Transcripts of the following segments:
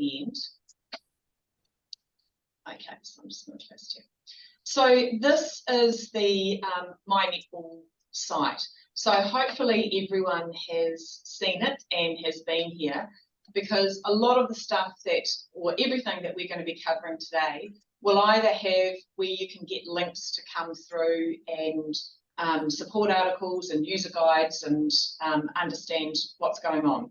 the end. Okay, so I'm just going to twist here. So this is the My Netball site. So hopefully everyone has seen it and has been here, because a lot of the stuff that, or everything that we're going to be covering today, will either have where you can get links to come through and support articles and user guides and understand what's going on.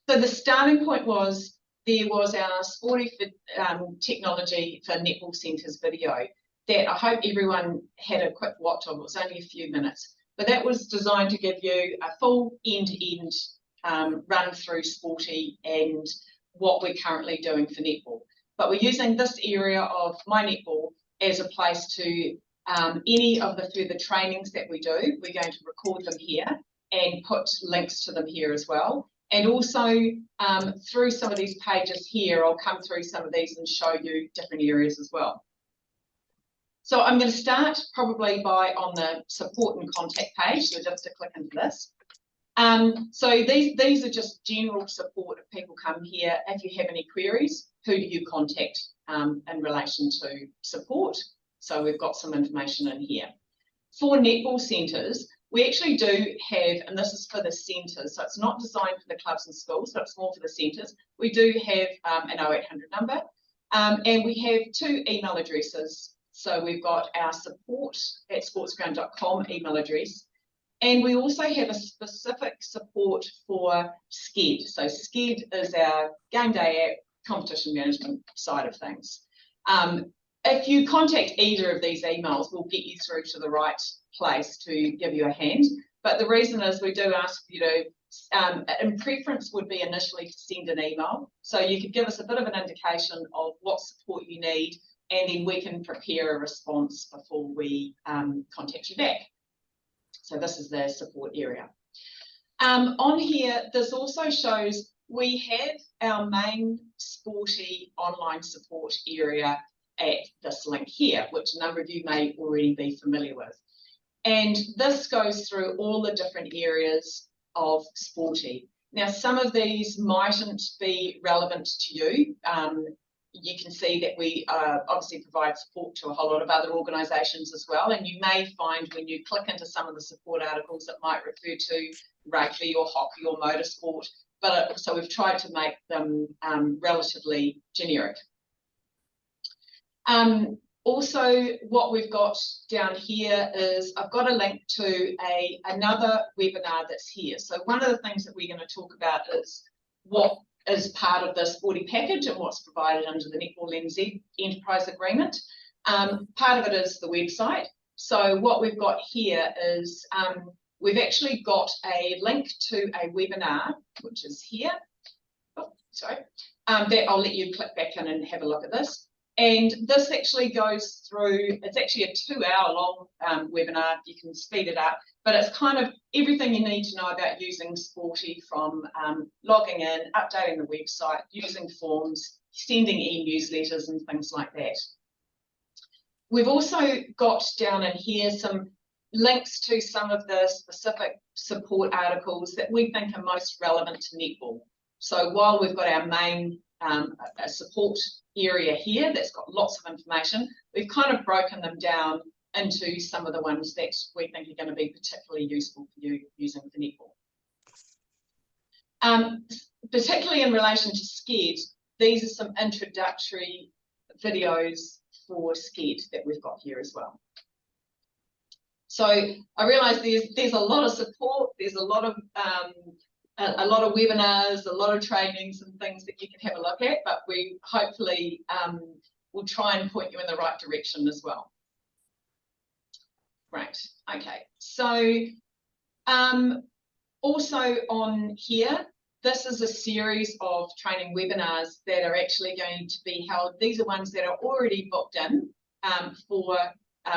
So the starting point was, there was our Sporty technology for netball centres video that I hope everyone had a quick watch of. It was only a few minutes, but that was designed to give you a full end-to-end run through Sporty and what we're currently doing for netball. But we're using this area of My Netball as a place to any of the further trainings that we do, we're going to record them here and put links to them here as well. And also through some of these pages here, I'll come through some of these and show you different areas as well. So I'm going to start probably by on the support and contact page, so just to click into this. So these are just general support if people come here. If you have any queries, who do you contact in relation to support? So we've got some information in here. For netball centres, we actually do have, and this is for the centres, so it's not designed for the clubs and schools, but it's more for the centres. We do have an 0800 number, and we have 2 email addresses. So we've got our support@sportsground.com email address, and we also have a specific support for SCED. So SCED is our game day app competition management side of things. If you contact either of these emails, we'll get you through to the right place to give you a hand. But the reason is we do ask you to, in preference would be initially to send an email. So you could give us a bit of an indication of what support you need, and then we can prepare a response before we contact you back. So this is the support area. On here, this also shows we have our main Sporty online support area at this link here, which a number of you may already be familiar with. And this goes through all the different areas of Sporty. Now, some of these mightn't be relevant to you. You can see that we obviously provide support to a whole lot of other organisations as well, and you may find when you click into some of the support articles it might refer to rugby or hockey or motorsport, but so we've tried to make them relatively generic. Also, what we've got down here is I've got a link to another webinar that's here. So one of the things that we're going to talk about is what is part of the Sporty package and what's provided under the Netball NZ Enterprise Agreement. Part of it is the website. So what we've got here is we've actually got a link to a webinar, which is here. Oh, sorry. That I'll let you click back in and have a look at this. And this actually goes through, it's actually a 2-hour long webinar. You can speed it up, but it's kind of everything you need to know about using Sporty, from logging in, updating the website, using forms, sending e-newsletters and things like that. We've also got down in here some links to some of the specific support articles that we think are most relevant to netball. So while we've got our main support area here that's got lots of information, we've kind of broken them down into some of the ones that we think are going to be particularly useful for you using for netball. Particularly in relation to SCED, these are some introductory videos for SCED that we've got here as well. So I realise there's a lot of support, there's a lot of webinars, a lot of trainings and things that you can have a look at, but we hopefully will try and point you in the right direction as well. Right, okay. So also on here, this is a series of training webinars that are actually going to be held. These are ones that are already booked in for,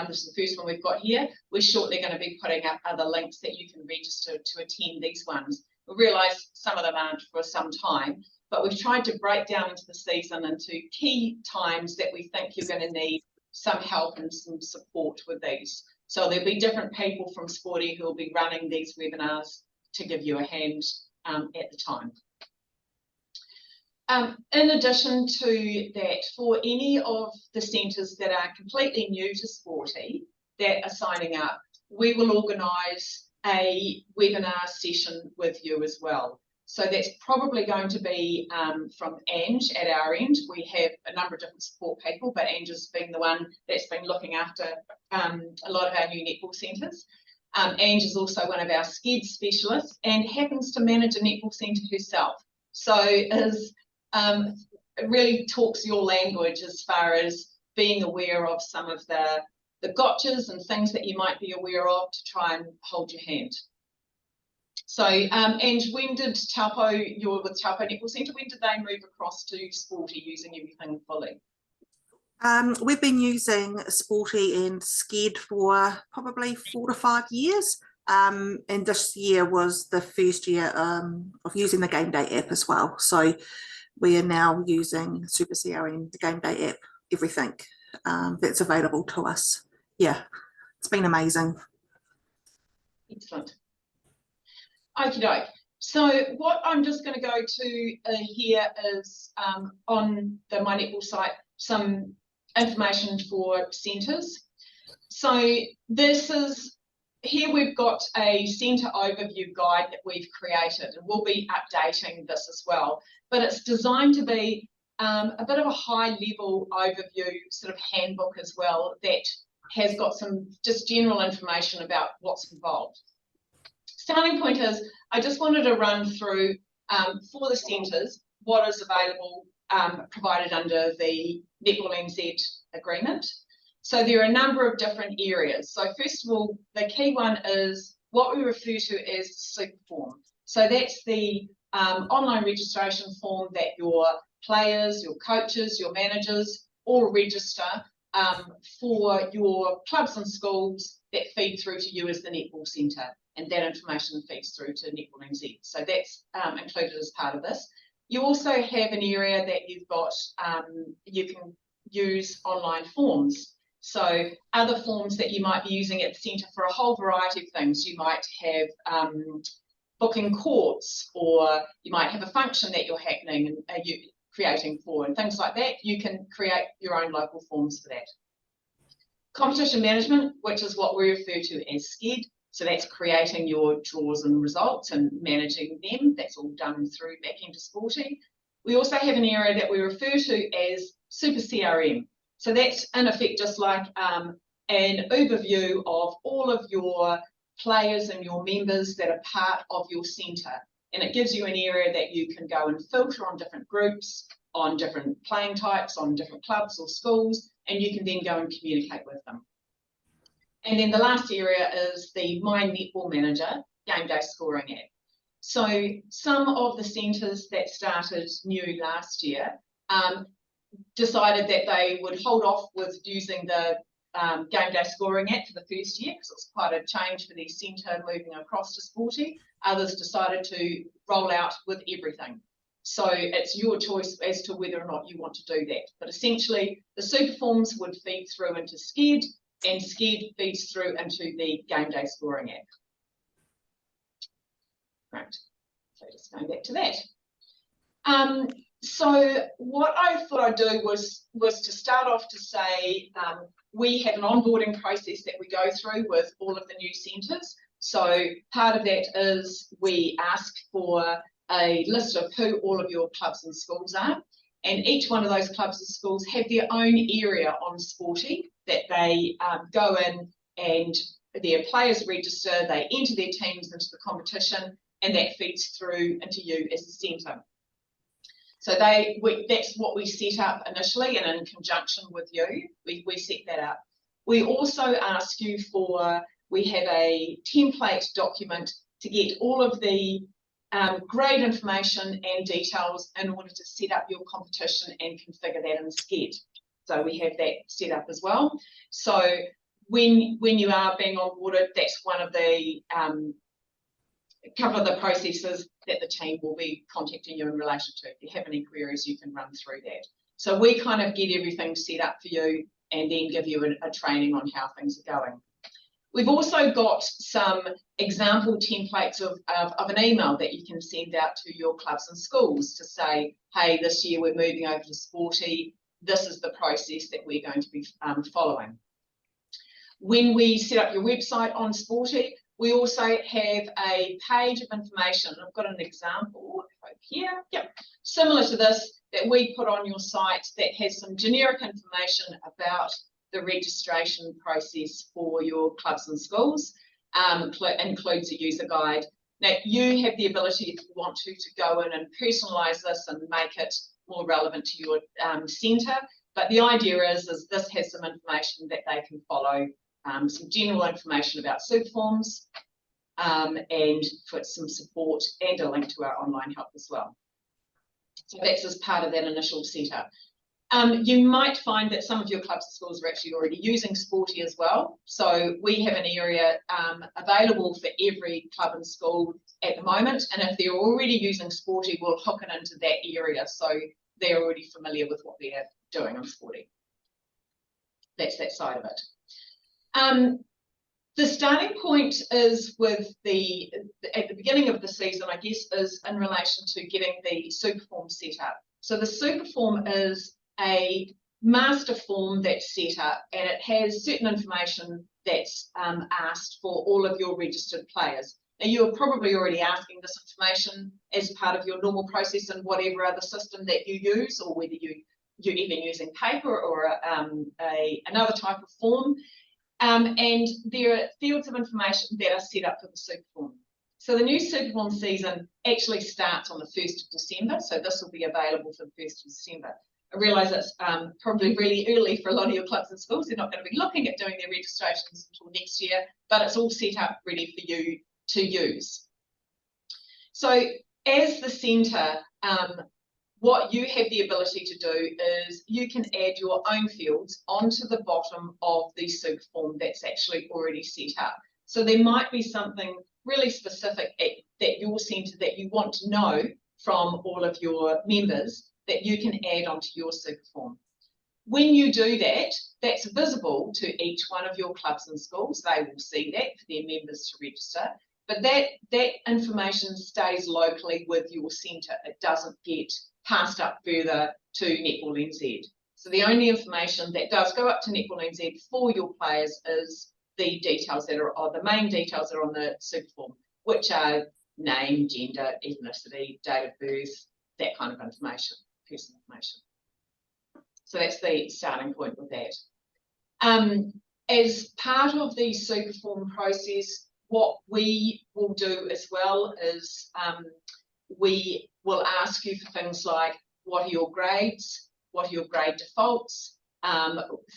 this is the first one we've got here. We're shortly going to be putting up other links that you can register to attend these ones. We realise some of them aren't for some time, but we've tried to break down into the season into key times that we think you're going to need some help and some support with these. So there'll be different people from Sporty who will be running these webinars to give you a hand at the time. In addition to that, for any of the centres that are completely new to Sporty that are signing up, we will organise a webinar session with you as well. So that's probably going to be from Ange at our end. We have a number of different support people, but Ange has been the one that's been looking after a lot of our new netball centres. Ange is also one of our SCED specialists and happens to manage a netball centre herself. So is it really talks your language as far as being aware of some of the gotchas and things that you might be aware of to try and hold your hand. So, Ange, when did Taupo, you're with Taupo Netball Centre, when did they move across to Sporty using everything fully? We've been using Sporty and SCED for probably 4 to 5 years. And this year was the first year of using the Game Day app as well. So we are now using Super CRM, the Game Day app, everything that's available to us. Yeah, it's been amazing. Excellent. Okie doke. So what I'm just going to go to here is on the My Netball site, some information for centres. So this is, here we've got a centre overview guide that we've created, and we'll be updating this as well. But it's designed to be a bit of a high level overview sort of handbook as well that has got some just general information about what's involved. Starting point is, I just wanted to run through for the centres what is available provided under the Netball NZ agreement. So there are a number of different areas. So first of all, the key one is what we refer to as the super form. So that's the online registration form that your players, your coaches, your managers all register for your clubs and schools that feed through to you as the Netball Centre, and that information feeds through to Netball NZ. So that's included as part of this. You also have an area that you've got, you can use online forms. So other forms that you might be using at the centre for a whole variety of things. You might have booking courts, or you might have a function that you're happening and you creating for, and things like that. You can create your own local forms for that. Competition management, which is what we refer to as SCED. So that's creating your draws and results and managing them. That's all done through back into Sporty. We also have an area that we refer to as Super CRM. So that's in effect just like an overview of all of your players and your members that are part of your centre. And it gives you an area that you can go and filter on different groups, on different playing types, on different clubs or schools, and you can then go and communicate with them. And then the last area is the My Netball Manager Game Day Scoring app. So some of the centres that started new last year decided that they would hold off with using the Game Day Scoring app for the first year, because it's quite a change for the centre moving across to Sporty. Others decided to roll out with everything. So it's your choice as to whether or not you want to do that. But essentially, the super forms would feed through into SCED, and SCED feeds through into the Game Day Scoring app. Right. So just going back to that. So what I thought I'd do was to start off to say we have an onboarding process that we go through with all of the new centres. So part of that is we ask for a list of who all of your clubs and schools are, and each one of those clubs and schools have their own area on Sporty that they go in, and their players register, they enter their teams into the competition, and that feeds through into you as a centre. So that's what we set up initially, and in conjunction with you, we set that up. We also ask you for, we have a template document to get all of the grade information and details in order to set up your competition and configure that in SCED. So we have that set up as well. So when you are being onboarded, that's one of the couple of the processes that the team will be contacting you in relation to. If you have any queries, you can run through that. So we kind of get everything set up for you and then give you a training on how things are going. We've also got some example templates of an email that you can send out to your clubs and schools to say, hey, this year we're moving over to Sporty. This is the process that we're going to be following. When we set up your website on Sporty, we also have a page of information. I've got an example over here, yep, similar to this, that we put on your site that has some generic information about the registration process for your clubs and schools, includes a user guide. Now, you have the ability, if you want to go in and personalise this and make it more relevant to your centre. But the idea is this has some information that they can follow, some general information about super forms, and for some support and a link to our online help as well. So that's as part of that initial setup. You might find that some of your clubs and schools are actually already using Sporty as well. So we have an area available for every club and school at the moment. And if they're already using Sporty, we'll hook it into that area. So they're already familiar with what they're doing on Sporty. That's that side of it. The starting point is with at the beginning of the season, I guess, is in relation to getting the super form set up. So the super form is a master form that's set up, and it has certain information that's asked for all of your registered players. Now, you're probably already asking this information as part of your normal process in whatever other system that you use, or whether you're even using paper or another type of form. And there are fields of information that are set up for the super form. So the new super form season actually starts on the 1st of December. So this will be available for the 1st of December. I realise it's probably really early for a lot of your clubs and schools. They're not going to be looking at doing their registrations until next year, but it's all set up ready for you to use. So as the centre, what you have the ability to do is you can add your own fields onto the bottom of the super form that's actually already set up. So there might be something really specific at your centre that you want to know from all of your members that you can add onto your super form. When you do that, that's visible to each one of your clubs and schools. They will see that for their members to register. But that information stays locally with your centre. It doesn't get passed up further to Netball NZ. So the only information that does go up to Netball NZ for your players is the details that are, or the main details that are on the super form, which are name, gender, ethnicity, date of birth, that kind of information, personal information. So that's the starting point with that. As part of the super form process, what we will do as well is we will ask you for things like, what are your grades? What are your grade defaults?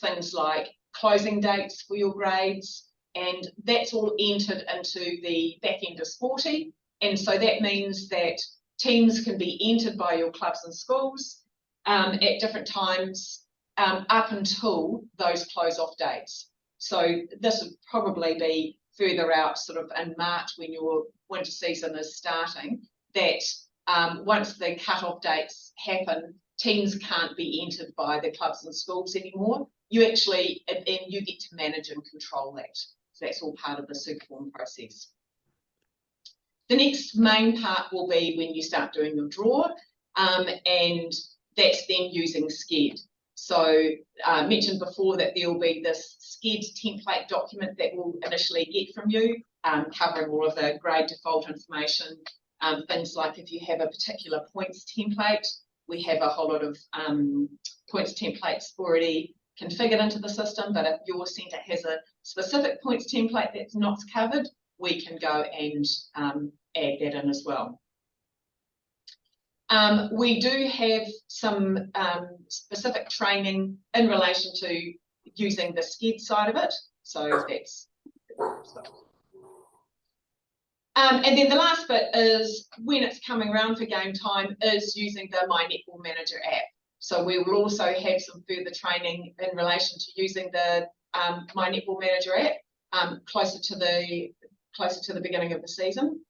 Things like closing dates for your grades, and that's all entered into the back end of Sporty. And so that means that teams can be entered by your clubs and schools at different times up until those close off dates. So this would probably be further out, sort of in March, when your winter season is starting, that once the cut-off dates happen, teams can't be entered by the clubs and schools anymore. You actually, and you get to manage and control that. So that's all part of the super form process. The next main part will be when you start doing your draw, and that's then using SCED. So I mentioned before that there will be this SCED template document that we'll initially get from you, covering all of the grade default information, things like if you have a particular points template, we have a whole lot of points templates already configured into the system, but if your centre has a specific points template that's not covered, we can go and add that in as well. We do have some specific training in relation to using the SCED side of it, so that's and then the last bit is, when it's coming around for game time, is using the My Netball Manager app. So we will also have some further training in relation to using the My Netball Manager app closer to the beginning of the season.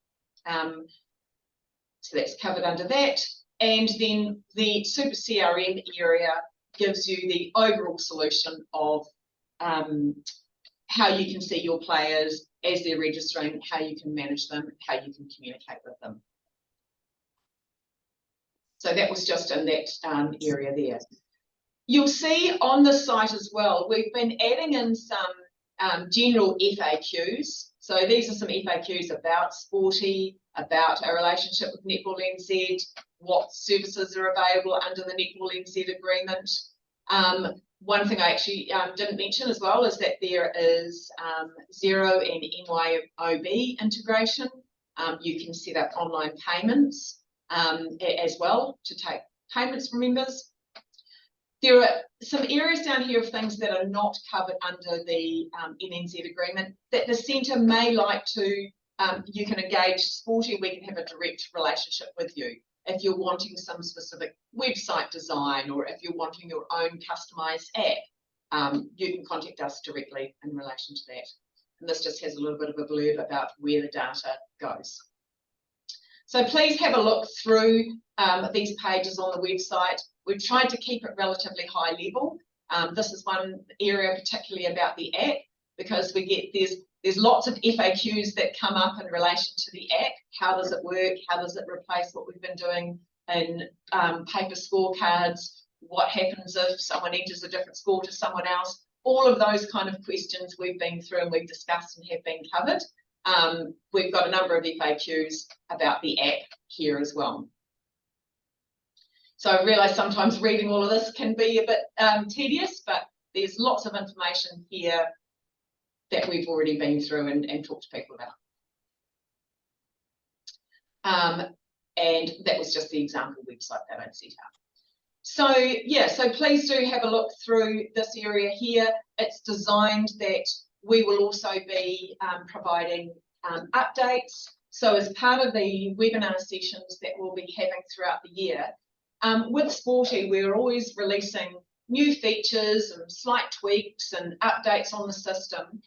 So that's covered under that. And then the Super CRM area gives you the overall solution of how you can see your players as they're registering, how you can manage them, how you can communicate with them. So that was just in that area there. You'll see on the site as well, we've been adding in some general FAQs. So these are some FAQs about Sporty, about our relationship with Netball NZ, what services are available under the Netball NZ agreement. One thing I actually didn't mention as well is that there is Xero and MYOB integration. You can set up online payments as well to take payments from members. There are some areas down here of things that are not covered under the NNZ agreement that the centre may like to, you can engage Sporty, we can have a direct relationship with you. If you're wanting some specific website design or if you're wanting your own customised app, you can contact us directly in relation to that. And this just has a little bit of a blurb about where the data goes. So please have a look through these pages on the website. We've tried to keep it relatively high level. This is one area particularly about the app, because we get there's lots of FAQs that come up in relation to the app. How does it work? How does it replace what we've been doing in paper scorecards? What happens if someone enters a different score to someone else? All of those kind of questions we've been through and we've discussed and have been covered. We've got a number of FAQs about the app here as well. So I realise sometimes reading all of this can be a bit tedious, but there's lots of information here that we've already been through and talked to people about. And that was just the example website that I'd set up. So yeah, so please do have a look through this area here. It's designed that we will also be providing updates. So as part of the webinar sessions that we'll be having throughout the year, with Sporty, we're always releasing new features and slight tweaks and updates on the system.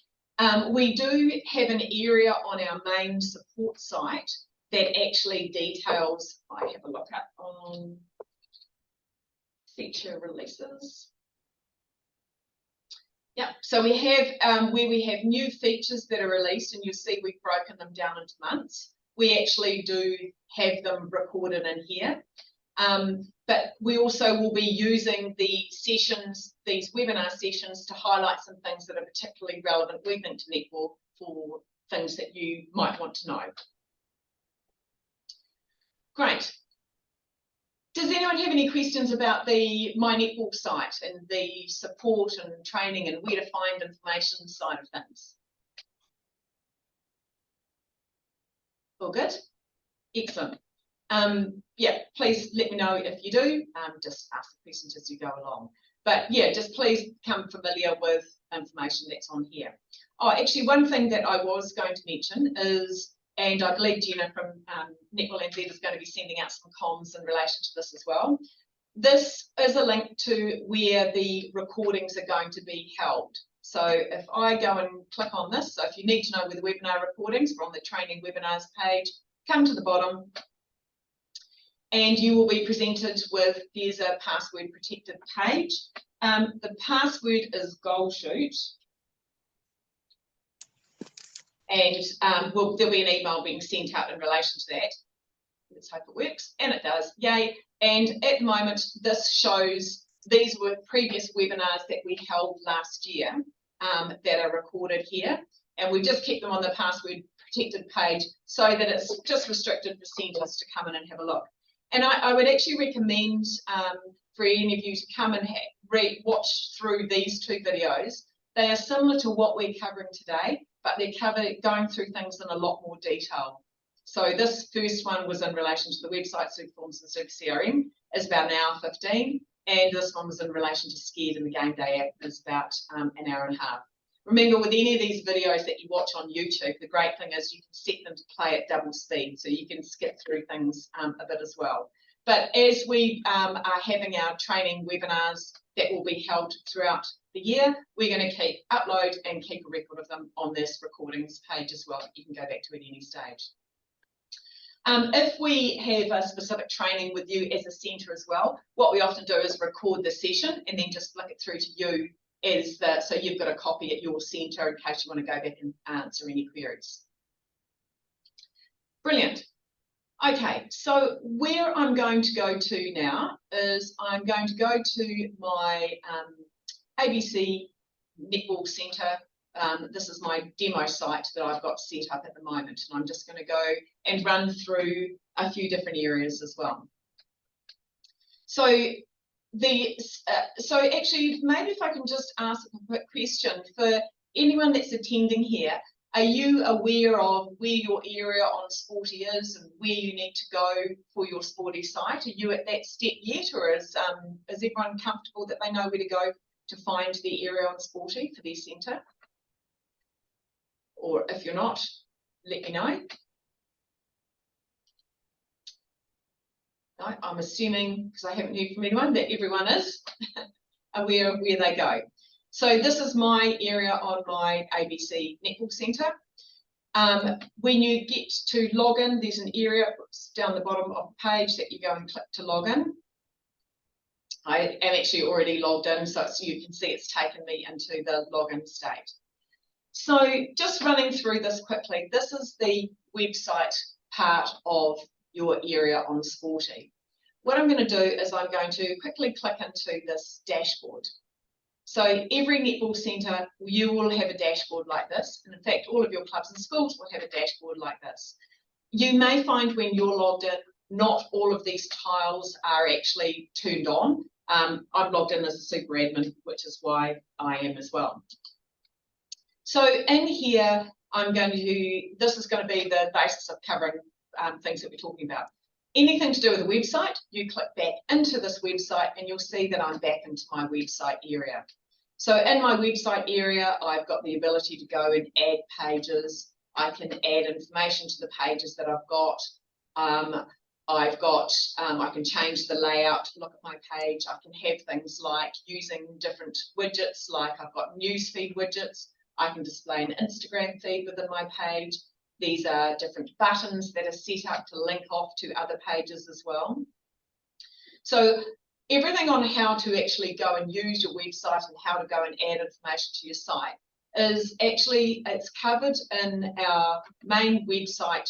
We do have an area on our main support site that actually details, I have a look up on feature releases. Yeah, so we have where we have new features that are released, and you'll see we've broken them down into months. We actually do have them recorded in here. But we also will be using the sessions, these webinar sessions, to highlight some things that are particularly relevant, we think, to netball for things that you might want to know. Great. Does anyone have any questions about the My Netball site and the support and training and where to find information side of things? All good? Excellent. Yeah, please let me know if you do. Just ask the questions as you go along. But yeah, just please become familiar with information that's on here. Oh, actually, one thing that I was going to mention is, and I believe Jenna from Netball NZ is going to be sending out some comms in relation to this as well. This is a link to where the recordings are going to be held. So if I go and click on this, so if you need to know where the webinar recordings are on the training webinars page, come to the bottom, and you will be presented with, there's a password protected page. The password is goal shoot. And there'll be an email being sent out in relation to that. Let's hope it works. And it does. Yay. And at the moment, this shows, these were previous webinars that we held last year that are recorded here. And we just kept them on the password protected page so that it's just restricted for centres to come in and have a look. And I would actually recommend for any of you to come and watch through these two videos. They are similar to what we're covering today, but they're going through things in a lot more detail. So this first one was in relation to the website, Superforms and Super CRM, is about an hour 15, and this one was in relation to Scared and the Game Day app, is about an hour and a half. Remember, with any of these videos that you watch on YouTube, the great thing is you can set them to play at double speed, so you can skip through things a bit as well. But as we are having our training webinars that will be held throughout the year, we're going to upload and keep a record of them on this recordings page as well. You can go back to it at any stage. If we have a specific training with you as a centre as well, what we often do is record the session and then just flick it through to you so you've got a copy at your centre in case you want to go back and answer any queries. Brilliant. Okay, so where I'm going to go to now is I'm going to go to my ABC Netball Centre. This is my demo site that I've got set up at the moment, and I'm just going to go and run through a few different areas as well. So actually, maybe if I can just ask a quick question for anyone that's attending here. Are you aware of where your area on Sporty is and where you need to go for your Sporty site? Are you at that step yet, or is everyone comfortable that they know where to go to find the area on Sporty for their centre? Or if you're not, let me know. No, I'm assuming, because I haven't heard from anyone, that everyone is aware of where they go. So this is my area on my ABC Netball Centre. When you get to log in, there's an area down the bottom of the page that you go and click to log in. I am actually already logged in, so you can see it's taken me into the login state. So just running through this quickly, this is the website part of your area on Sporty. What I'm going to do is I'm going to quickly click into this dashboard. So every netball centre, you will have a dashboard like this. And in fact, all of your clubs and schools will have a dashboard like this. You may find when you're logged in, not all of these tiles are actually turned on. I'm logged in as a super admin, which is why I am as well. So in here, this is going to be the basis of covering things that we're talking about. Anything to do with the website, you click back into this website and you'll see that I'm back into my website area. So in my website area, I've got the ability to go and add pages. I can add information to the pages that I've got. I can change the layout to look at my page. I can have things like using different widgets, like I've got newsfeed widgets. I can display an Instagram feed within my page. These are different buttons that are set up to link off to other pages as well. So everything on how to actually go and use your website and how to go and add information to your site is actually, it's covered in our main website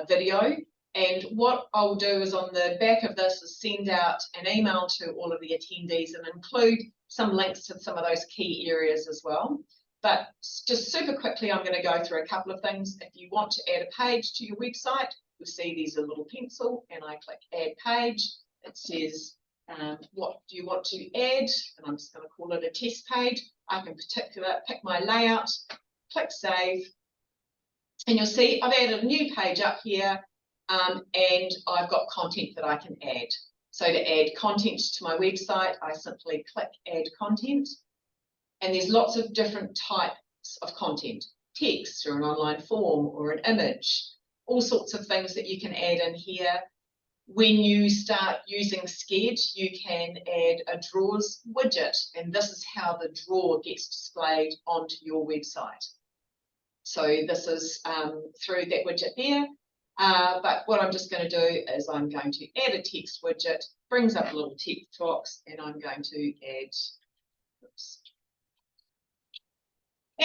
video. And what I'll do is on the back of this is send out an email to all of the attendees and include some links to some of those key areas as well. But just super quickly, I'm going to go through a couple of things. If you want to add a page to your website, you'll see there's a little pencil and I click add page. It says, what do you want to add? And I'm just going to call it a test page. I can pick my layout, click save. And you'll see I've added a new page up here and I've got content that I can add. So to add content to my website, I simply click add content. And there's lots of different types of content, text or an online form or an image, all sorts of things that you can add in here. When you start using Sked, you can add a drawers widget, and this is how the drawer gets displayed onto your website. So this is through that widget there. But what I'm just going to do is I'm going to add a text widget, brings up a little text box, and I'm going to add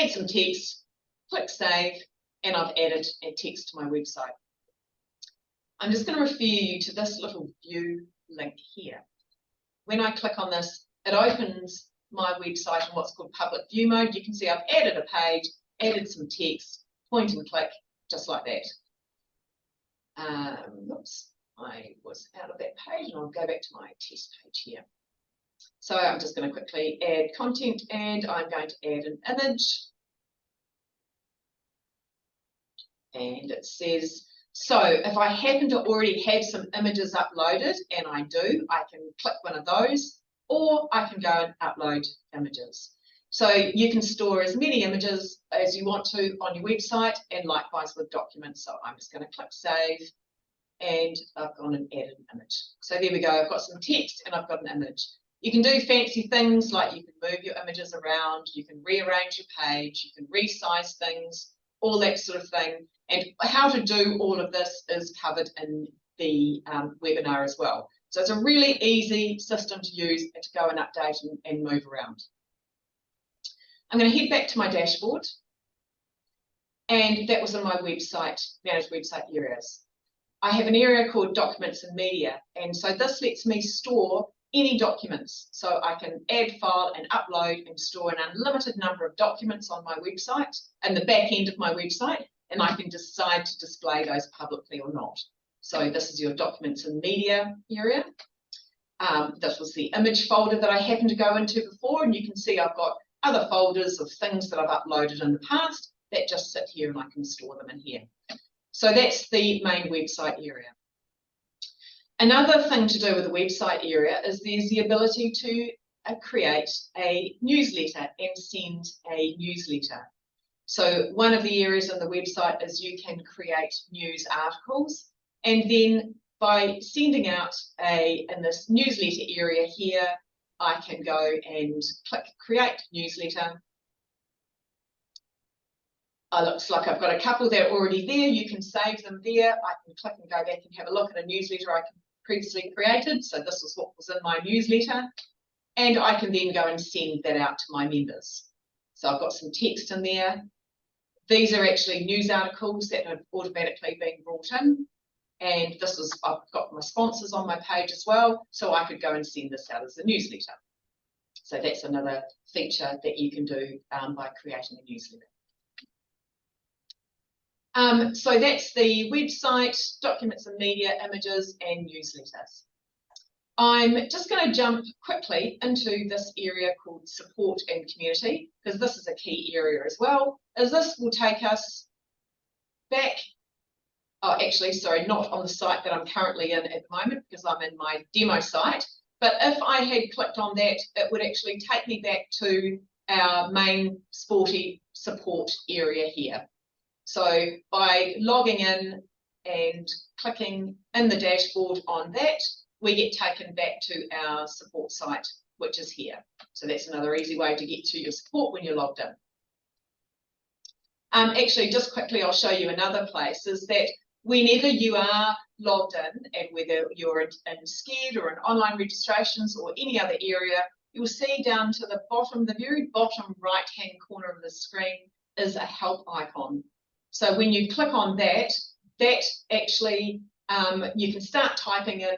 some text, click save, and I've added a text to my website. I'm just going to refer you to this little view link here. When I click on this, it opens my website in what's called public view mode. You can see I've added a page, added some text, point and click, just like that. Oops, I was out of that page and I'll go back to my test page here. So I'm just going to quickly add content and I'm going to add an image. And it says, so if I happen to already have some images uploaded, and I do, I can click one of those, or I can go and upload images. So you can store as many images as you want to on your website, and likewise with documents. So I'm just going to click save, and I've gone and added an image. So there we go, I've got some text and I've got an image. You can do fancy things like you can move your images around, you can rearrange your page, you can resize things, all that sort of thing. And how to do all of this is covered in the webinar as well. So it's a really easy system to use to go and update and move around. I'm going to head back to my dashboard. And that was in my website, managed website areas. I have an area called documents and media. And so this lets me store any documents. So I can add file and upload and store an unlimited number of documents on my website and the back end of my website. And I can decide to display those publicly or not. So this is your documents and media area. This was the image folder that I happened to go into before. And you can see I've got other folders of things that I've uploaded in the past that just sit here and I can store them in here. So that's the main website area. Another thing to do with the website area is there's the ability to create a newsletter and send a newsletter. So one of the areas on the website is you can create news articles, and then by sending out in this newsletter area here, I can go and click create newsletter. Looks like I've got a couple that are already there. You can save them there. I can click and go back and have a look at a newsletter I previously created. So this is what was in my newsletter. And I can then go and send that out to my members. So I've got some text in there. These are actually news articles that have automatically been brought in. And this is, I've got my sponsors on my page as well. So I could go and send this out as a newsletter. So that's another feature that you can do by creating a newsletter. So that's the website, documents and media, images and newsletters. I'm just going to jump quickly into this area called support and community, because this is a key area as well, as this will take us back. Oh, actually, sorry, not on the site that I'm currently in at the moment, because I'm in my demo site. But if I had clicked on that, it would actually take me back to our main Sporty support area here. So by logging in and clicking in the dashboard on that, we get taken back to our support site, which is here. So that's another easy way to get to your support when you're logged in. Actually, just quickly, I'll show you another place, is that whenever you are logged in, and whether you're in SCED or in online registrations or any other area, you'll see down to the bottom, the very bottom right-hand corner of the screen is a help icon. So when you click on that, that actually, you can start typing in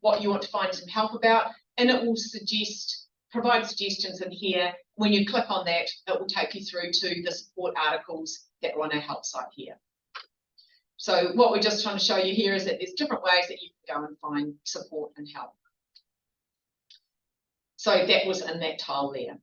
what you want to find some help about, and it will provide suggestions in here. When you click on that, it will take you through to the support articles that are on our help site here. So what we're just trying to show you here is that there's different ways that you can go and find support and help. So that was in that tile there.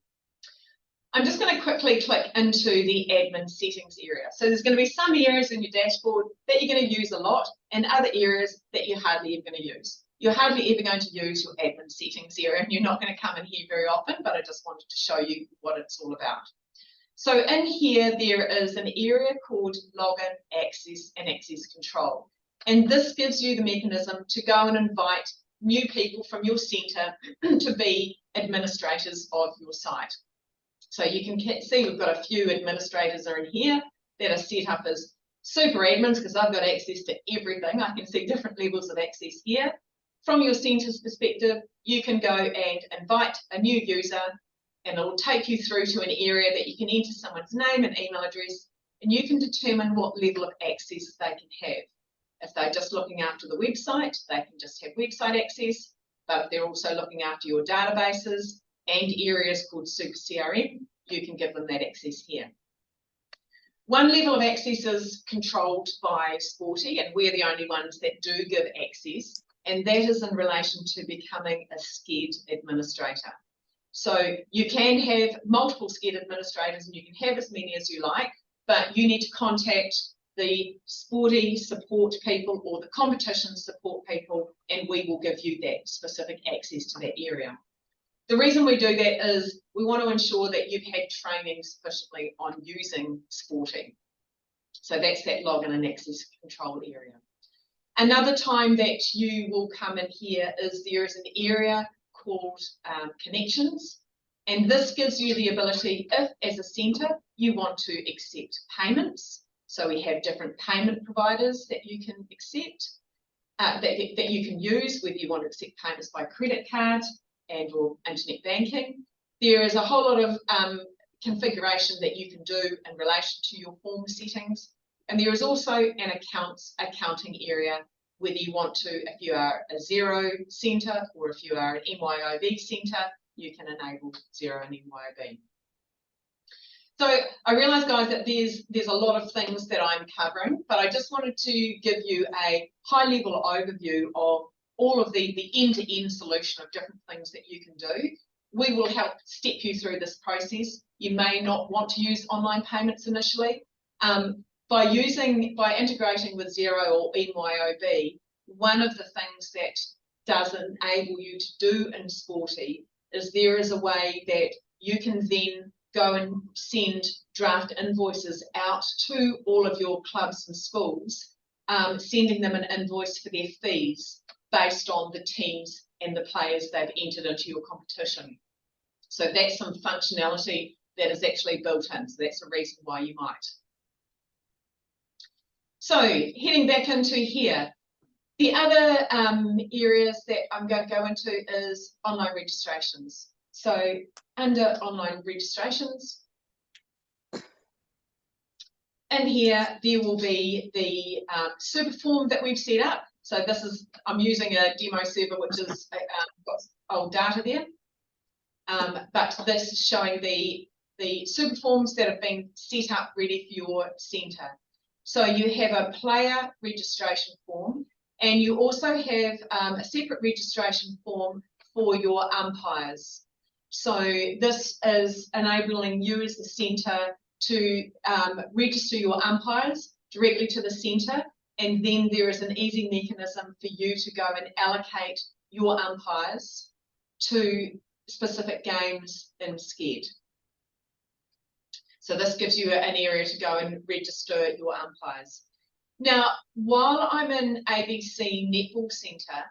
I'm just going to quickly click into the admin settings area. So there's going to be some areas in your dashboard that you're going to use a lot and other areas that you're hardly ever going to use. You're hardly ever going to use your admin settings area, and you're not going to come in here very often, but I just wanted to show you what it's all about. So in here, there is an area called login, access and access control. And this gives you the mechanism to go and invite new people from your centre to be administrators of your site. So you can see we've got a few administrators are in here that are set up as super admins, because I've got access to everything. I can see different levels of access here. From your centre's perspective, you can go and invite a new user, and it will take you through to an area that you can enter someone's name and email address, and you can determine what level of access they can have. If they're just looking after the website, they can just have website access, but if they're also looking after your databases and areas called Super CRM, you can give them that access here. One level of access is controlled by Sporty, and we're the only ones that do give access, and that is in relation to becoming a SCED administrator. So you can have multiple SCED administrators, and you can have as many as you like, but you need to contact the Sporty support people or the competition support people, and we will give you that specific access to that area. The reason we do that is we want to ensure that you've had training sufficiently on using Sporty. So that's that login and access control area. Another time that you will come in here is there is an area called connections, and this gives you the ability, if as a centre you want to accept payments. So we have different payment providers that you can accept. that you can use, whether you want to accept payments by credit card and or internet banking. There is a whole lot of configuration that you can do in relation to your form settings. And there is also an accounting area, whether you want to, if you are a Xero centre or if you are an MYOB centre, you can enable Xero and MYOB. So I realise, guys, that there's a lot of things that I'm covering, but I just wanted to give you a high-level overview of all of the end-to-end solution of different things that you can do. We will help step you through this process. You may not want to use online payments initially. By integrating with Xero or MYOB, one of the things that does enable you to do in Sporty is there is a way that you can then go and send draft invoices out to all of your clubs and schools, sending them an invoice for their fees based on the teams and the players they've entered into your competition. So that's some functionality that is actually built in. So that's a reason why you might. So heading back into here, the other areas that I'm going to go into is online registrations. So under online registrations, in here there will be the super form that we've set up. So this is, I'm using a demo server which is got old data there, but this is showing the super forms that have been set up ready for your centre. So you have a player registration form, and you also have a separate registration form for your umpires. So this is enabling you as the centre to register your umpires directly to the centre, and then there is an easy mechanism for you to go and allocate your umpires to specific games in Sked. So this gives you an area to go and register your umpires. Now, while I'm in ABC Netball Centre,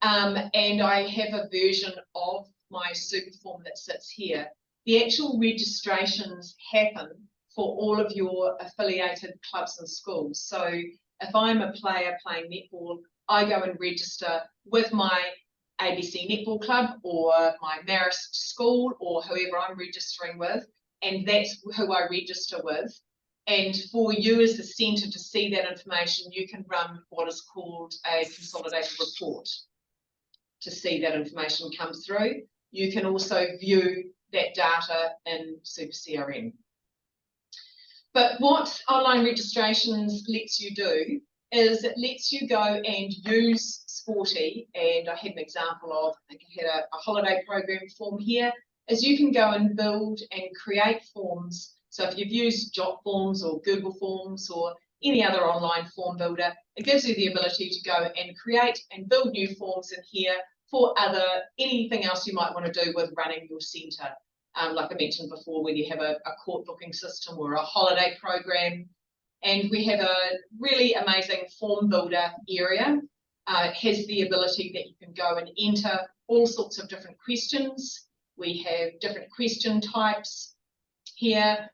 and I have a version of my super form that sits here, the actual registrations happen for all of your affiliated clubs and schools. So if I'm a player playing netball, I go and register with my ABC Netball Club or my Marist school or whoever I'm registering with, and that's who I register with. And for you as the centre to see that information, you can run what is called a consolidated report to see that information come through. You can also view that data in Super CRM. But what online registrations lets you do is it lets you go and use Sporty, and I had an example of, I think I had a holiday program form here, is you can go and build and create forms. So if you've used Jot Forms or Google Forms or any other online form builder, it gives you the ability to go and create and build new forms in here for anything else you might want to do with running your centre. Like I mentioned before, whether you have a court booking system or a holiday program. And we have a really amazing form builder area. It has the ability that you can go and enter all sorts of different questions. We have different question types here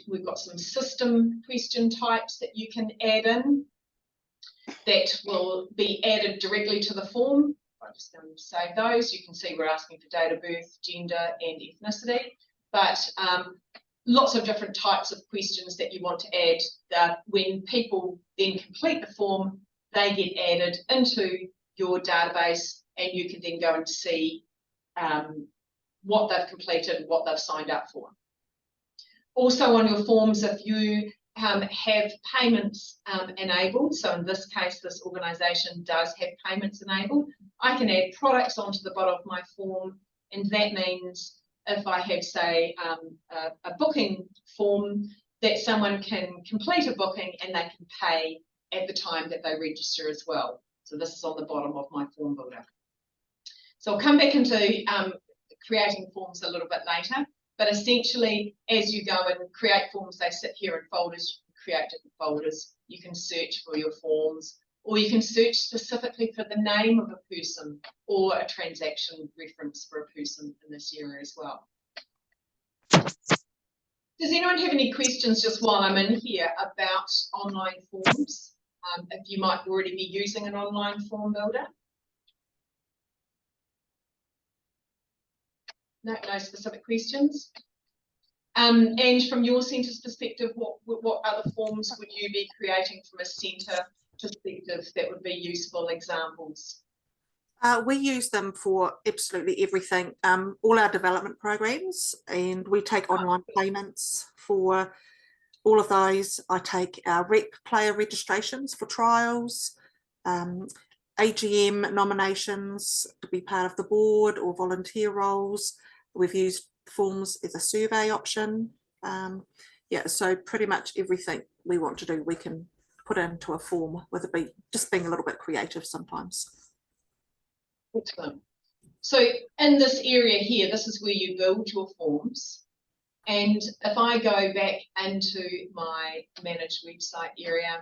we've got some system question types that you can add in that will be added directly to the form. I'm just going to save those. You can see we're asking for date of birth, gender and ethnicity, but lots of different types of questions that you want to add that when people then complete the form, they get added into your database and you can then go and see what they've completed, what they've signed up for. Also on your forms, if you have payments enabled, so in this case, this organisation does have payments enabled, I can add products onto the bottom of my form, and that means if I have, say, a booking form, that someone can complete a booking and they can pay at the time that they register as well. So this is on the bottom of my form builder. So I'll come back into creating forms a little bit later, but essentially as you go and create forms, they sit here in folders, you can create different folders, you can search for your forms, or you can search specifically for the name of a person or a transaction reference for a person in this area as well. Does anyone have any questions just while I'm in here about online forms? if you might already be using an online form builder. No specific questions. And from your centre's perspective, what other forms would you be creating from a centre perspective that would be useful examples? We use them for absolutely everything, all our development programs, and we take online payments for all of those. I take our player registrations for trials, AGM nominations to be part of the board or volunteer roles. We've used forms as a survey option. Yeah, so pretty much everything we want to do, we can put into a form, with it just being a little bit creative sometimes. Excellent. So in this area here, this is where you build your forms. And if I go back into my managed website area,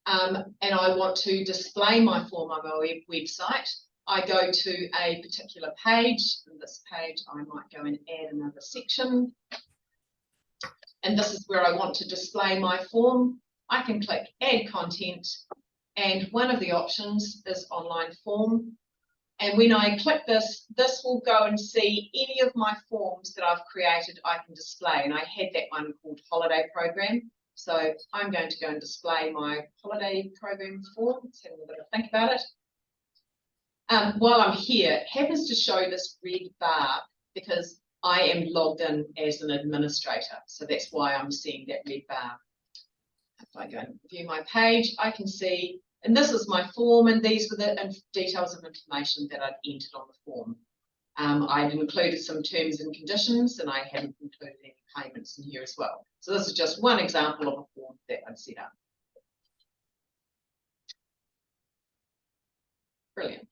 and I want to display my form on my website, I go to a particular page. In this page, I might go and add another section. And this is where I want to display my form. I can click Add Content, and one of the options is Online Form. And when I click this, this will go and see any of my forms that I've created I can display. And I had that one called Holiday Program. So I'm going to go and display my Holiday Program form. Let's have a little bit of think about it. While I'm here, it happens to show this red bar because I am logged in as an administrator. So that's why I'm seeing that red bar. If I go and view my page, I can see, and this is my form, and these were the details of information that I'd entered on the form. I'd included some terms and conditions, and I hadn't included any payments in here as well. So this is just one example of a form that I'd set up. Brilliant.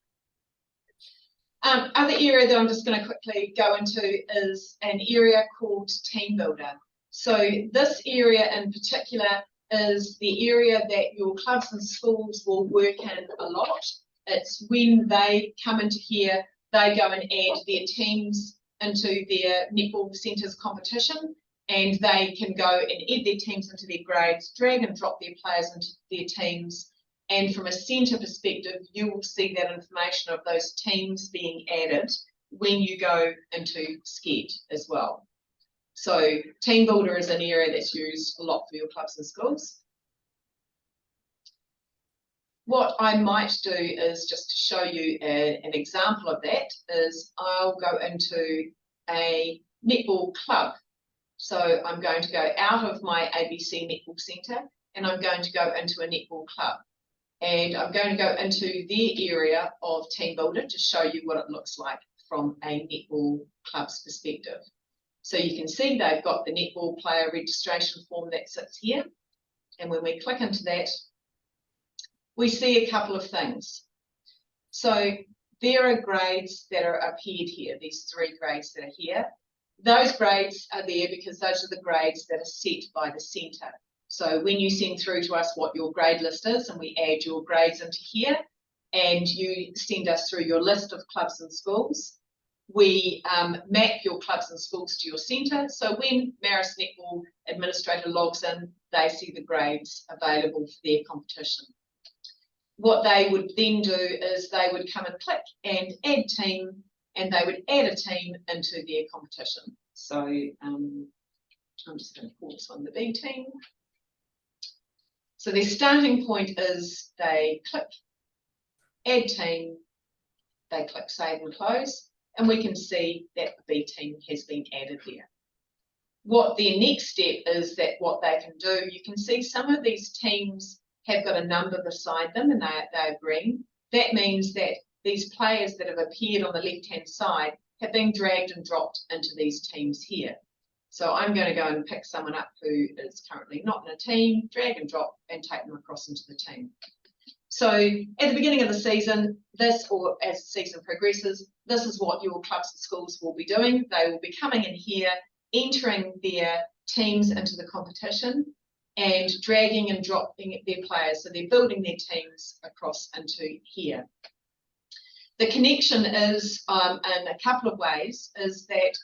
Other area that I'm just going to quickly go into is an area called Team Builder. So this area in particular is the area that your clubs and schools will work in a lot. It's when they come into here, they go and add their teams into their netball centres competition, and they can go and add their teams into their grades, drag and drop their players into their teams. And from a centre perspective, you will see that information of those teams being added when you go into SCED as well. So Team Builder is an area that's used a lot for your clubs and schools. What I might do is just to show you an example of that is I'll go into a netball club. So I'm going to go out of my ABC Netball Centre and I'm going to go into a netball club. And I'm going to go into their area of Team Builder to show you what it looks like from a netball club's perspective. So you can see they've got the netball player registration form that sits here. And when we click into that, we see a couple of things. So there are grades that are appeared here, these 3 grades that are here. Those grades are there because those are the grades that are set by the centre. So when you send through to us what your grade list is, and we add your grades into here, and you send us through your list of clubs and schools, we map your clubs and schools to your centre. So when Marist Netball administrator logs in, they see the grades available for their competition. What they would then do is they would come and click and add team, and they would add a team into their competition. So I'm just going to call this one the B team. So their starting point is they click add team, they click save and close, and we can see that the B team has been added there. What their next step is that what they can do, you can see some of these teams have got a number beside them and they're green. That means that these players that have appeared on the left-hand side have been dragged and dropped into these teams here. So I'm going to go and pick someone up who is currently not in a team, drag and drop, and take them across into the team. So at the beginning of the season, or as the season progresses, this is what your clubs and schools will be doing. They will be coming in here, entering their teams into the competition, and dragging and dropping their players. So they're building their teams across into here. The connection is, in a couple of ways, is that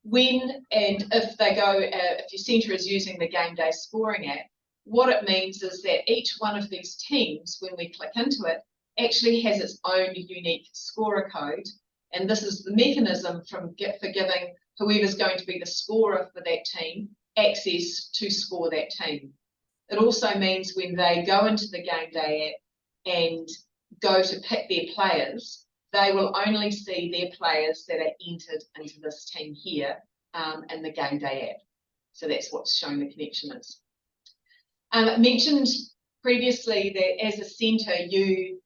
when and if they go, if your centre is using the game day scoring app, what it means is that each one of these teams, when we click into it, actually has its own unique scorer code. And this is the mechanism for giving whoever's going to be the scorer for that team access to score that team. It also means when they go into the Game Day app and go to pick their players, they will only see their players that are entered into this team here in the Game Day app. So that's what's showing the connection is. I mentioned previously that as a centre, you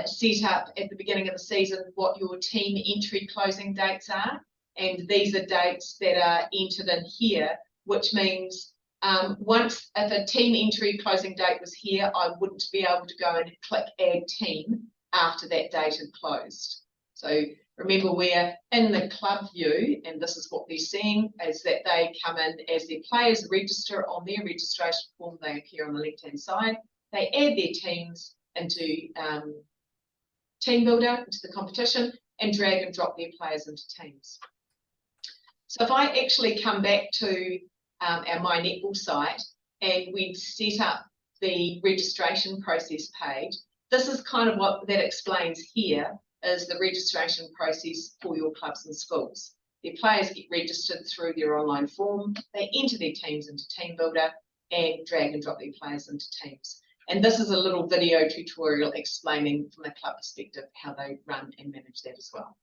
set up at the beginning of the season what your team entry closing dates are. And these are dates that are entered in here, which means if a team entry closing date was here, I wouldn't be able to go and click add team after that date had closed. So remember, we're in the club view, and this is what they're seeing, is that they come in as their players register on their registration form. They appear on the left-hand side. They add their teams into Team Builder, into the competition, and drag and drop their players into teams. So if I actually come back to our My Netball site and we set up the registration process page, this is kind of what that explains here is the registration process for your clubs and schools. Their players get registered through their online form, they enter their teams into Team Builder and drag and drop their players into teams. And this is a little video tutorial explaining from a club perspective how they run and manage that as well.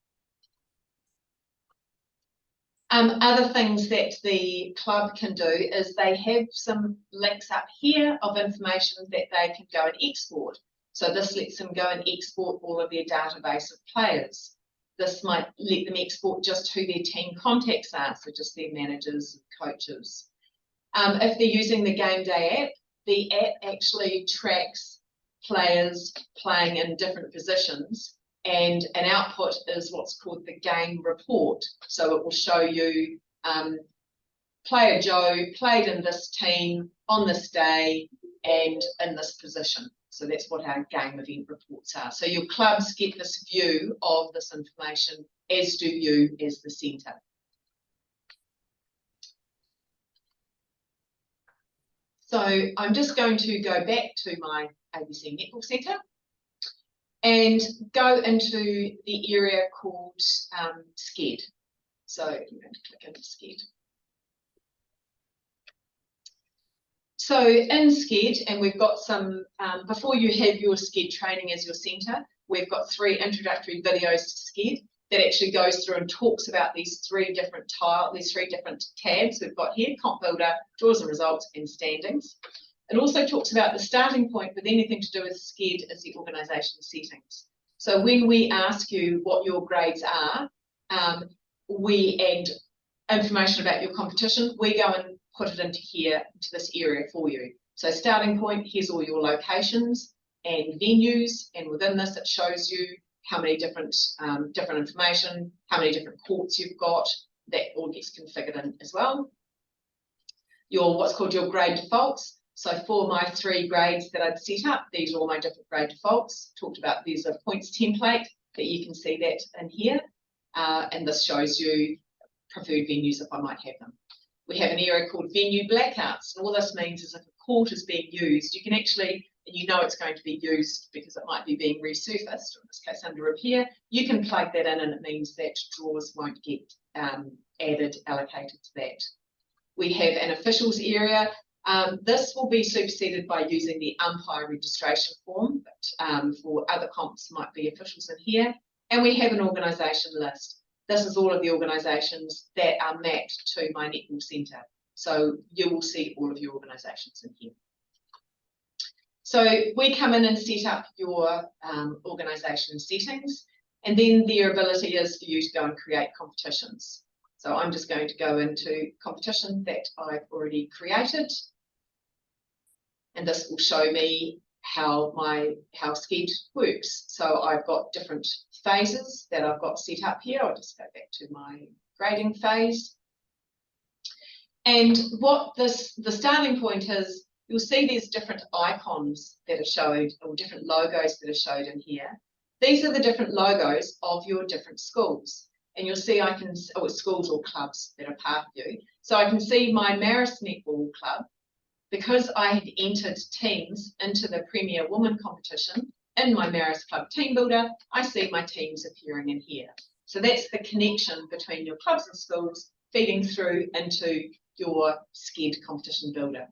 Other things that the club can do is they have some links up here of information that they can go and export. So this lets them go and export all of their database of players. This might let them export just who their team contacts are, so just their managers and coaches. If they're using the Game Day app, the app actually tracks players playing in different positions, and an output is what's called the game report. So it will show you player Joe played in this team on this day and in this position. So that's what our game event reports are. So your clubs get this view of this information, as do you as the centre. So I'm just going to go back to my ABC Netball Centre and go into the area called Sked. So I'm going to click into Sked. So in Sked, and we've got some, before you have your Sked training as your centre, we've got 3 introductory videos to Sked that actually goes through and talks about these 3 different tabs we've got here: Comp Builder, Draws and Results, and Standings. It also talks about the starting point with anything to do with Sked is the organisation settings. So when we ask you what your grades are, and information about your competition, we go and put it into here, into this area for you. So starting point, here's all your locations and venues, and within this it shows you how many different information, how many different courts you've got. That all gets configured in as well. Your what's called your grade defaults. So for my 3 grades that I'd set up, these are all my different grade defaults. Talked about there's a points template that you can see that in here, and this shows you preferred venues if I might have them. We have an area called venue blackouts, and all this means is if a court is being used, you can actually, and you know it's going to be used because it might be being resurfaced, or in this case under repair, you can plug that in and it means that draws won't get allocated to that. We have an officials area. This will be superseded by using the umpire registration form, but for other comps might be officials in here. And we have an organisation list. This is all of the organisations that are mapped to my Netball Centre. So you will see all of your organisations in here. So we come in and set up your organisation settings, and then their ability is for you to go and create competitions. So I'm just going to go into competition that I've already created, and this will show me how Sked works. So I've got different phases that I've got set up here. I'll just go back to my grading phase. And what the starting point is, you'll see there's different icons that are showed, or different logos that are showed in here. These are the different logos of your different schools. And you'll see or schools or clubs that are part of you. So I can see my Marist Netball Club because I had entered teams into the Premier Women competition in my Maris Club team builder, I see my teams appearing in here. So that's the connection between your clubs and schools feeding through into your SCED competition builder.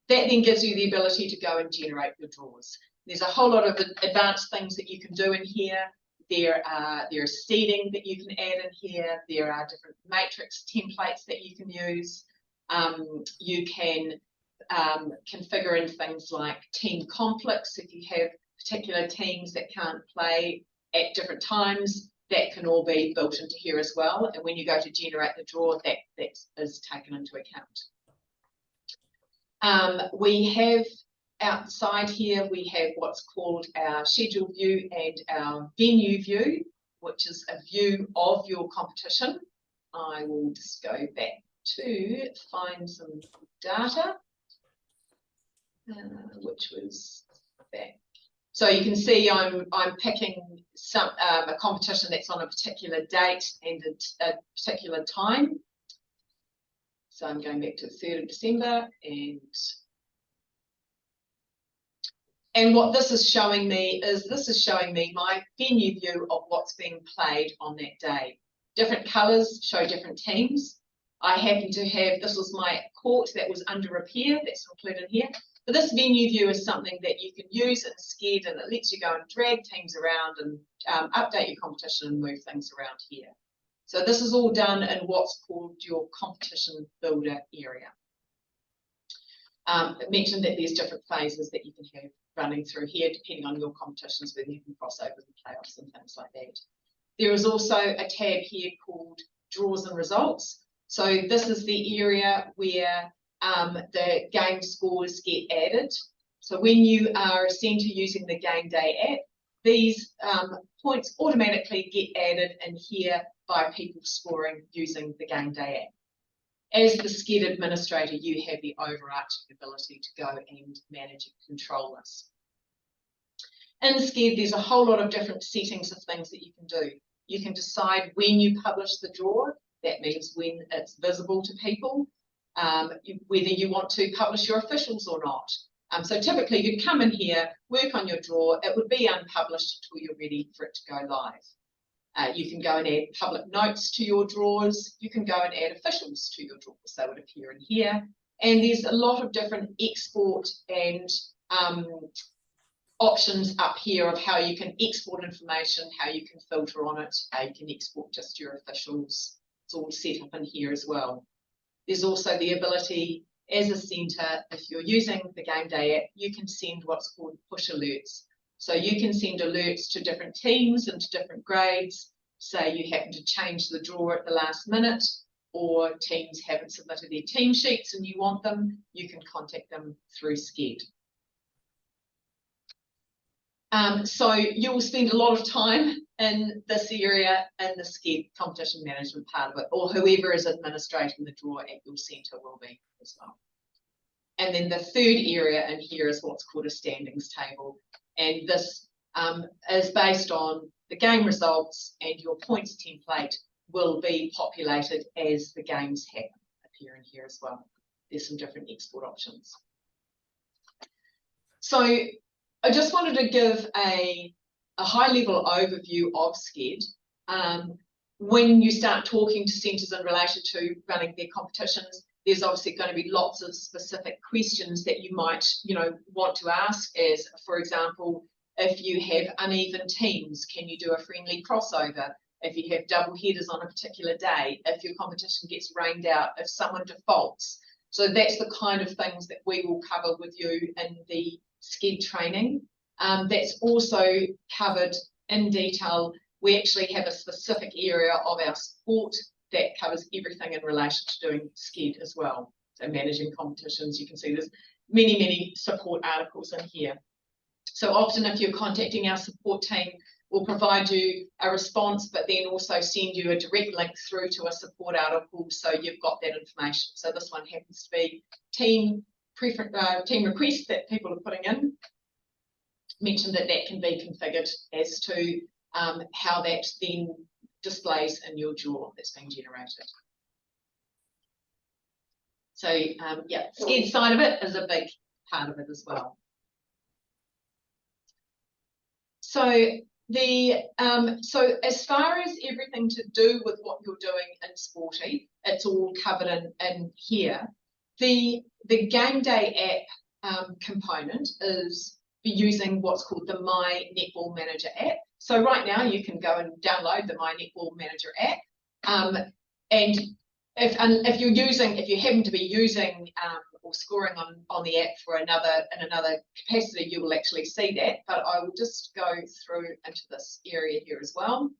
That then gives you the ability to go and generate your draws. There's a whole lot of advanced things that you can do in here. There is seeding that you can add in here. There are different matrix templates that you can use. You can configure in things like team conflicts. If you have particular teams that can't play at different times, that can all be built into here as well. And when you go to generate the draw, that is taken into account. We have outside here, we have what's called our schedule view and our venue view, which is a view of your competition. I will just go back to find some data, which was back. So you can see I'm picking some a competition that's on a particular date and a particular time. So I'm going back to the 3rd of December, and what this is showing me is my venue view of what's being played on that day. Different colours show different teams. I happen to have, this was my court that was under repair, that's included here. But this venue view is something that you can use in SCED, and it lets you go and drag teams around and update your competition and move things around here. So this is all done in what's called your competition builder area. I mentioned that there's different phases that you can have running through here, depending on your competitions, whether you can crossovers and playoffs and things like that. There is also a tab here called draws and results. So this is the area where the game scores get added. So when you are a centre using the Game Day app, these points automatically get added in here by people scoring using the Game Day app. As the SCED administrator, you have the overarching ability to go and manage and control this. In SCED, there's a whole lot of different settings of things that you can do. You can decide when you publish the draw. That means when it's visible to people, whether you want to publish your officials or not. So typically you'd come in here, work on your draw, it would be unpublished until you're ready for it to go live. You can go and add public notes to your draws. You can go and add officials to your draws. They would appear in here. And there's a lot of different export and options up here of how you can export information, how you can filter on it, how you can export just your officials. It's all set up in here as well. There's also the ability as a centre, if you're using the Game Day app, you can send what's called push alerts. So you can send alerts to different teams and to different grades. Say you happen to change the draw at the last minute, or teams haven't submitted their team sheets and you want them, you can contact them through SCED. So you'll spend a lot of time in this area in the SCED competition management part of it, or whoever is administrating the draw at your centre will be as well. And then the third area in here is what's called a standings table. And this is based on the game results, and your points template will be populated as the games happen, appear in here as well. There's some different export options. So I just wanted to give a high-level overview of SCED. When you start talking to centres in relation to running their competitions, there's obviously going to be lots of specific questions that you might, want to ask. As, for example, if you have uneven teams, can you do a friendly crossover? If you have double headers on a particular day, if your competition gets rained out, if someone defaults. So that's the kind of things that we will cover with you in the SCED training. That's also covered in detail. We actually have a specific area of our support that covers everything in relation to doing SCED as well. So managing competitions, you can see there's many, many support articles in here. So often if you're contacting our support team, we'll provide you a response, but then also send you a direct link through to a support article so you've got that information. So this one happens to be team requests that people are putting in. Mentioned that can be configured as to how that then displays in your draw that's being generated. So yeah, Sked side of it is a big part of it as well. So so as far as everything to do with what you're doing in Sporty, it's all covered in here. The game day app component is using what's called the My Netball Manager app. So right now you can go and download the My Netball Manager app, and if you happen to be using or scoring on the app for another capacity, you will actually see that. But I will just go through into this area here as well,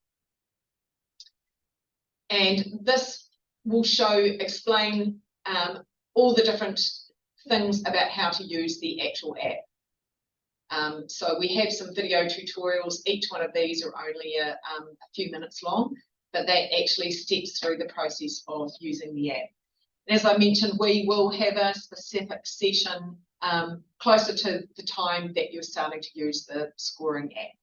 and this will explain all the different things about how to use the actual app. So we have some video tutorials. Each one of these are only a few minutes long, but that actually steps through the process of using the app. And as I mentioned, we will have a specific session closer to the time that you're starting to use the scoring app.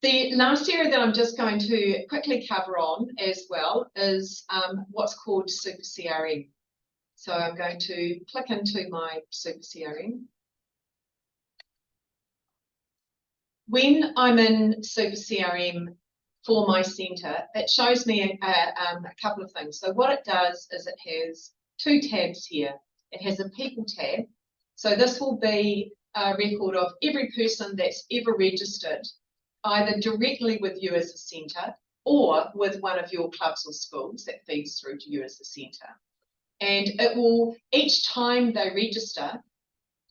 The last area that I'm just going to quickly cover on as well is what's called Super CRM. So I'm going to click into my Super CRM. When I'm in Super CRM for my centre, it shows me a couple of things. So what it does is it has two tabs here. It has a people tab. So this will be a record of every person that's ever registered, either directly with you as a centre or with one of your clubs or schools that feeds through to you as a centre. And it will, each time they register,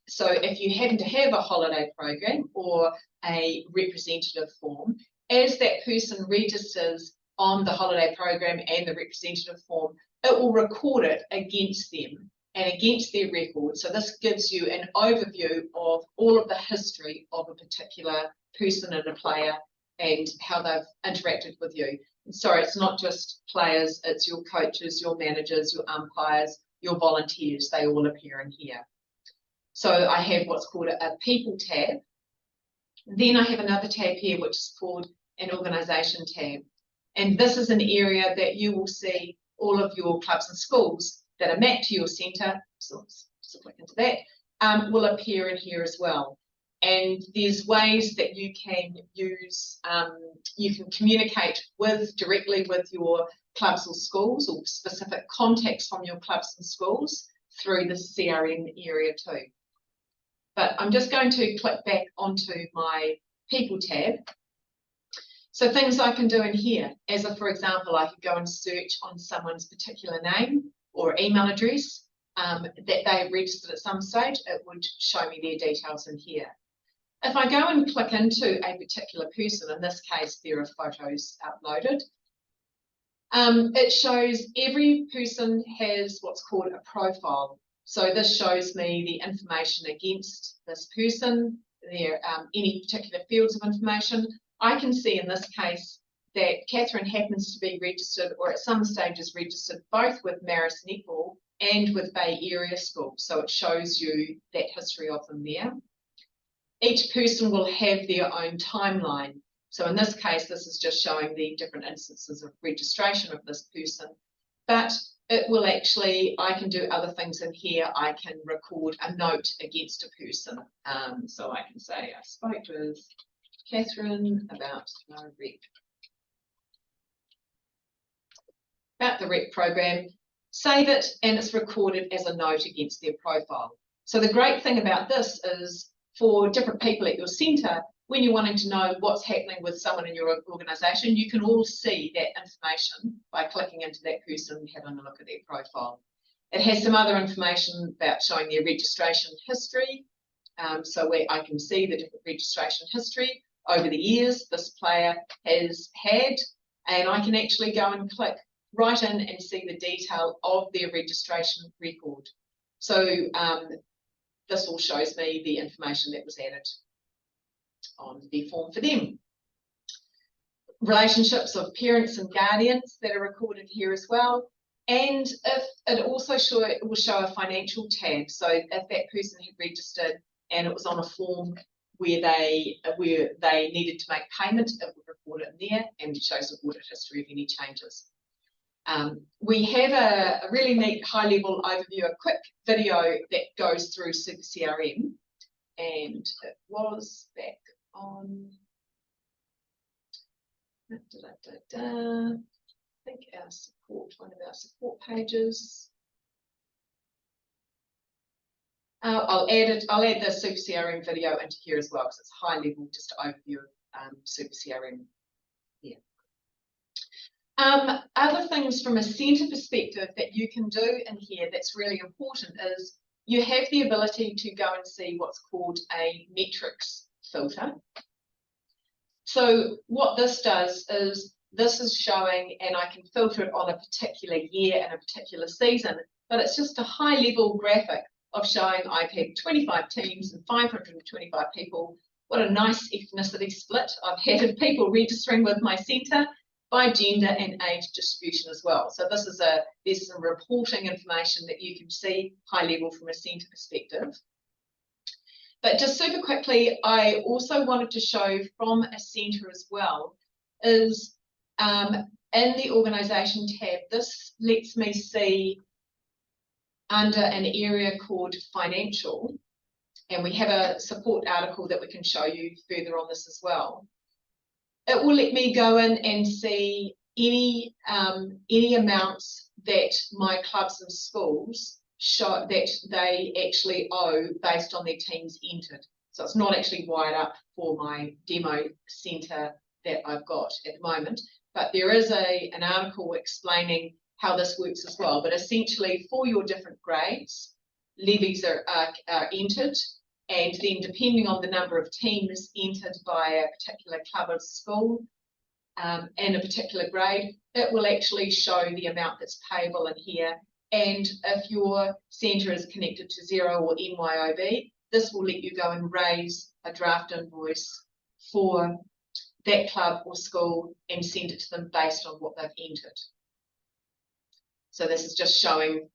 so if you happen to have a holiday program or a representative form, as that person registers on the holiday program and the representative form, it will record it against them and against their record. So this gives you an overview of all of the history of a particular person and a player and how they've interacted with you. And sorry, it's not just players, it's your coaches, your managers, your umpires, your volunteers, they all appear in here. So I have what's called a people tab. Then I have another tab here which is called an organisation tab. And this is an area that you will see all of your clubs and schools that are mapped to your centre, so click into that, will appear in here as well. And there's ways that you can use, you can communicate directly with your clubs or schools or specific contacts from your clubs and schools through the CRM area too. But I'm just going to click back onto my people tab. So things I can do in here, as a, for example, I could go and search on someone's particular name or email address that they have registered at some stage, it would show me their details in here. If I go and click into a particular person, in this case, there are photos uploaded, it shows every person has what's called a profile. So this shows me the information against this person, their any particular fields of information. I can see in this case that Catherine happens to be registered or at some stages registered both with Marist Netball and with Bay Area School. So it shows you that history of them there. Each person will have their own timeline. So in this case, this is just showing the different instances of registration of this person. But it will actually, I can do other things in here. I can record a note against a person. So I can say, I spoke with Catherine about the rec program, save it, and it's recorded as a note against their profile. So the great thing about this is for different people at your centre, when you're wanting to know what's happening with someone in your organisation, you can all see that information by clicking into that person and having a look at their profile. It has some other information about showing their registration history. So where I can see the different registration history over the years this player has had, and I can actually go and click right in and see the detail of their registration record. So this all shows me the information that was added on the form for them. Relationships of parents and guardians that are recorded here as well. And if it also will show a financial tab. So if that person had registered and it was on a form where they needed to make payment, it would report it in there and it shows the audit history of any changes. We have a really neat high-level overview, a quick video that goes through Super CRM, and it was back on, I think our support, one of our support pages. I'll add the Super CRM video into here as well, because it's high level, just overview of Super CRM here. Other things from a centre perspective that you can do in here that's really important is you have the ability to go and see what's called a metrics filter. So what this does is this is showing, and I can filter it on a particular year and a particular season, but it's just a high level graphic of showing I've had 25 teams and 525 people. What a nice ethnicity split I've had of people registering with my centre by gender and age distribution as well. So this is there's some reporting information that you can see high level from a centre perspective. But just super quickly, I also wanted to show from a centre as well is in the organisation tab, this lets me see under an area called financial, and we have a support article that we can show you further on this as well. It will let me go in and see any amounts that my clubs and schools show that they actually owe based on their teams entered. So it's not actually wired up for my demo centre that I've got at the moment, but there is an article explaining how this works as well. But essentially for your different grades, levies are entered, and then depending on the number of teams entered by a particular club or school and a particular grade, it will actually show the amount that's payable in here. And if your centre is connected to Xero or MYOB, this will let you go and raise a draft invoice for that club or school and send it to them based on what they've entered. So this is just showing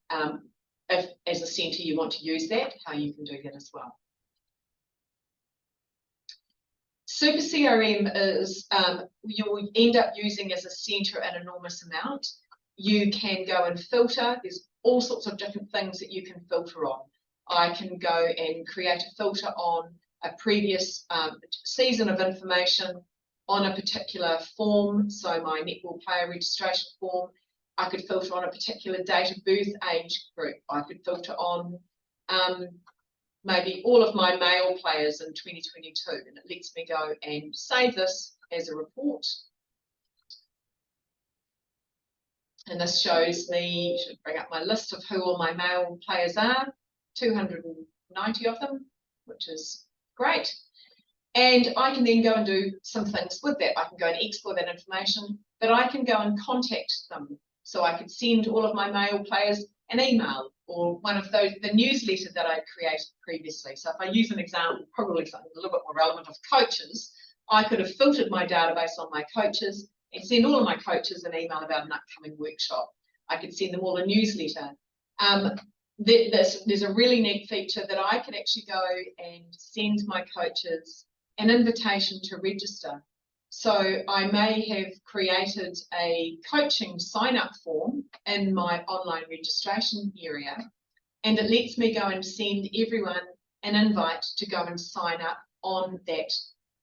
if as a centre you want to use that, how you can do that as well. Super CRM is, you'll end up using as a centre an enormous amount. You can go and filter. There's all sorts of different things that you can filter on. I can go and create a filter on a previous season of information on a particular form. So my netball player registration form. I could filter on a particular date of birth age group. I could filter on maybe all of my male players in 2022, and it lets me go and save this as a report. And this shows me, should bring up my list of who all my male players are, 290 of them, which is great. And I can then go and do some things with that. I can go and export that information, but I can go and contact them. So I could send all of my male players an email or one of those, the newsletter that I created previously. So if I use an example, probably something a little bit more relevant of coaches, I could have filtered my database on my coaches and send all of my coaches an email about an upcoming workshop. I could send them all a newsletter. There's a really neat feature that I could actually go and send my coaches an invitation to register. So I may have created a coaching sign-up form in my online registration area, and it lets me go and send everyone an invite to go and sign up on that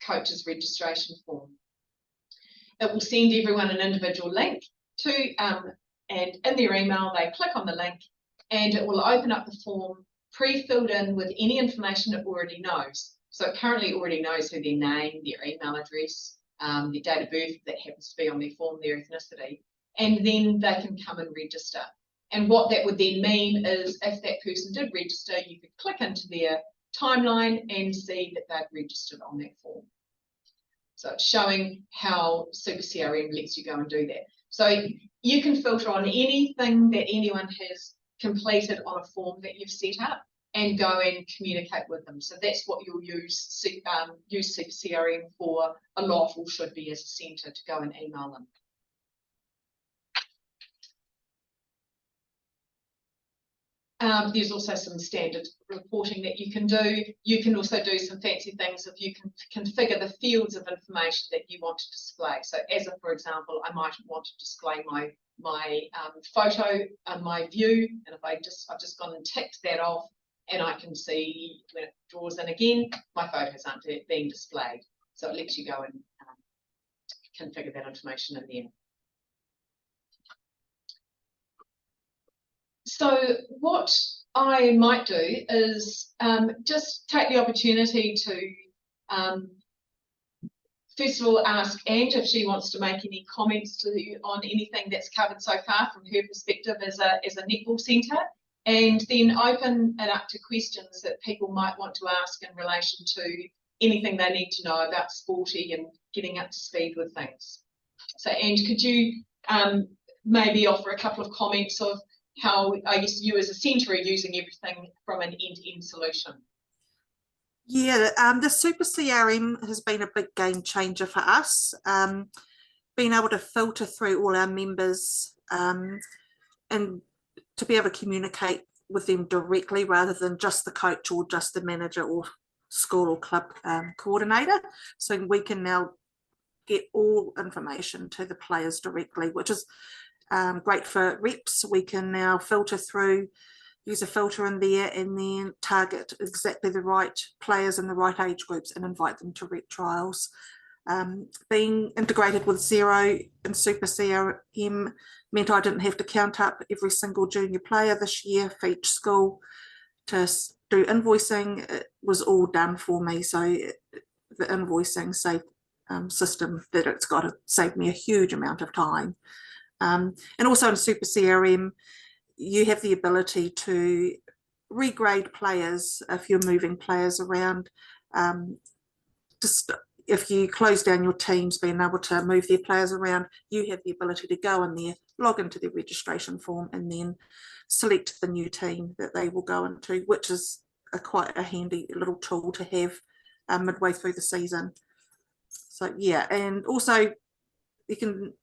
coach's registration form. It will send everyone an individual link to, and in their email, they click on the link and it will open up the form pre-filled in with any information it already knows. So it currently already knows who their name, their email address, their date of birth that happens to be on their form, their ethnicity, and then they can come and register. And what that would then mean is if that person did register, you could click into their timeline and see that they've registered on that form. So it's showing how Super CRM lets you go and do that. So you can filter on anything that anyone has completed on a form that you've set up and go and communicate with them. So that's what you'll use Super CRM for a lot, or should be, as a centre, to go and email them. There's also some standard reporting that you can do. You can also do some fancy things if you can configure the fields of information that you want to display. So as a, for example, I might want to display my photo and my view, and if I've just gone and ticked that off, and I can see when it draws in again, my photos aren't being displayed. So it lets you go and configure that information in there. So what I might do is just take the opportunity to first of all ask Ange if she wants to make any comments on anything that's covered so far from her perspective as a netball centre, and then open it up to questions that people might want to ask in relation to anything they need to know about Sporty and getting up to speed with things. So Ange, could you maybe offer a couple of comments of how, I guess, you as a centre are using everything from an end-to-end solution? Yeah, the Super CRM has been a big game changer for us. Being able to filter through all our members and to be able to communicate with them directly rather than just the coach or just the manager or school or club coordinator. So we can now get all information to the players directly, which is great for reps. We can now filter through, use a filter in there, and then target exactly the right players in the right age groups and invite them to rep trials. Being integrated with Xero and Super CRM meant I didn't have to count up every single junior player this year for each school to do invoicing. It was all done for me, so the invoicing system that it's got, it saved me a huge amount of time. And also in Super CRM, you have the ability to regrade players if you're moving players around. Just if you close down your teams, being able to move their players around, you have the ability to go in there, log into their registration form, and then select the new team that they will go into, which is quite a handy little tool to have midway through the season. So yeah, and also you can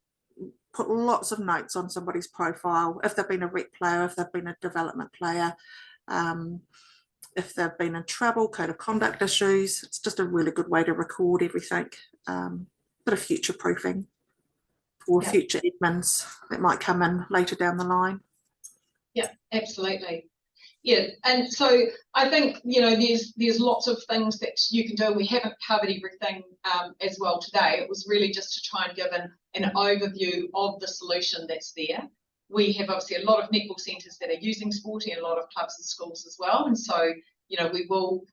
put lots of notes on somebody's profile if they've been a rep player, if they've been a development player, if they've been in trouble, code of conduct issues. It's just a really good way to record everything. Bit of future proofing for future admins that might come in later down the line. Yeah, absolutely. Yeah, and so I think, you know, there's lots of things that you can do. We haven't covered everything as well today. It was really just to try and give an overview of the solution that's there. We have obviously a lot of netball centres that are using Sporty, and a lot of clubs and schools as well. And so, you know, we will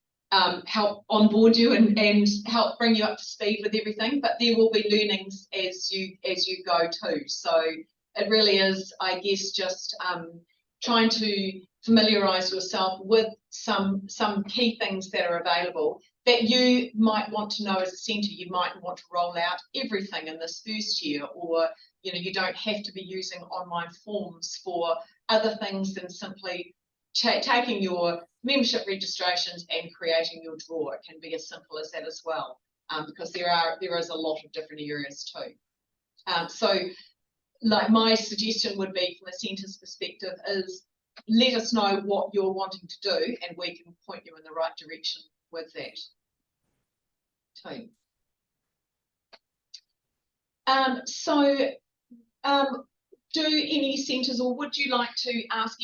help onboard you and help bring you up to speed with everything. But there will be learnings as you go too. So it really is, I guess, just trying to familiarise yourself with some key things that are available that you might want to know as a centre. You might want to roll out everything in this first year, or you know, you don't have to be using online forms for other things than simply taking your membership registrations and creating your draw. It can be as simple as that as well, because there is a lot of different areas too. So like my suggestion would be from a centre's perspective is let us know what you're wanting to do and we can point you in the right direction with that too. So do any centres, or would you like to ask